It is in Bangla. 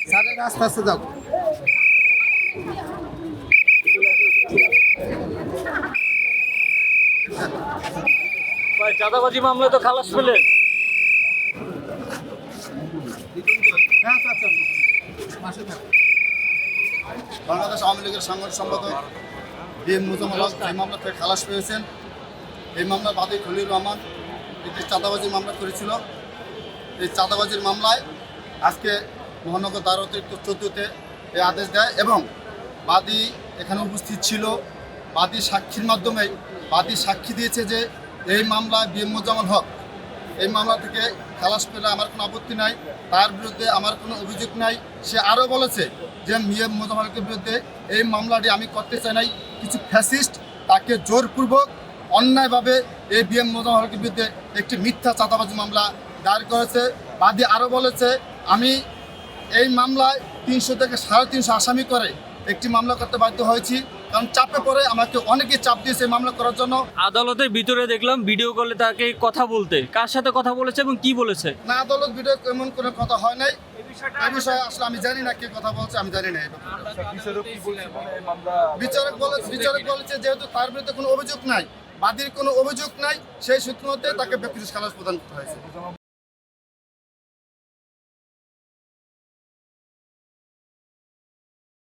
স্যারের আস্তে আস্তে যাও। ভাই চাঁদাবাজি মামলায় তো খালাস পেলেন। হ্যাঁ, আচ্ছা, আচ্ছা, আচ্ছা। পাশে থাকো। বাংলাদেশ আওয়ামী লীগের সাংগঠনিক সম্পাদক বি.এম. মোজাম্মেল হক এই মামলা থেকে খালাস পেয়েছেন। এই মামলার বাদী খলিল রহমান একটি চাঁদাবাজির মামলা করেছিল। এই চাঁদাবাজির মামলায় আজকে মহানগর দায়রা অতিরিক্ত 14-তে এই আদেশ দেয় এবং বাদী এখানে উপস্থিত ছিল। বাদী সাক্ষীর মাধ্যমে বাদী সাক্ষী দিয়েছে যে এই মামলায় বি.এম. মোজাম্মেল হক এই মামলা থেকে খালাস পেলে আমার কোনো আপত্তি নাই, তার বিরুদ্ধে আমার কোনো অভিযোগ নাই। সে আরও বলেছে যে বি.এম. মোজাম্মেল হকের বিরুদ্ধে এই মামলাটি আমি করতে চাই নাই। কিছু ফ্যাসিস্ট তাকে জোরপূর্বক অন্যায়ভাবে এই বি.এম. মোজাম্মেল হকের বিরুদ্ধে একটি মিথ্যা চাঁদাবাজি মামলা দায়ের করেছে। বাদী আরও বলেছে আমি এই মামলায় 300 থেকে 350 আসামি করে একটি মামলা করতে বাধ্য হয়েছি, কারণ চাপে পড়ে আমাকে অনেকে চাপ দিয়েছে এই মামলা করার জন্য। আদালতের ভিতরে দেখলাম ভিডিও কলে তাকে কথা বলতে, কার সাথে কথা বলেছে এবং কি বলেছে? না, আদালত ভিডিও এমন কোনো কথা হয় নাই। এই বিষয়ে আসলে আমি জানি না কে কথা বলছে, আমি জানি না। বিচারক বলেছে যেহেতু তার বিরুদ্ধে কোনো অভিযোগ নাই, বাদীর কোনো অভিযোগ নাই, সেই সূত্র মধ্যে তাকে ব্যক্তিগত খালাস প্রদান করা হয়েছে।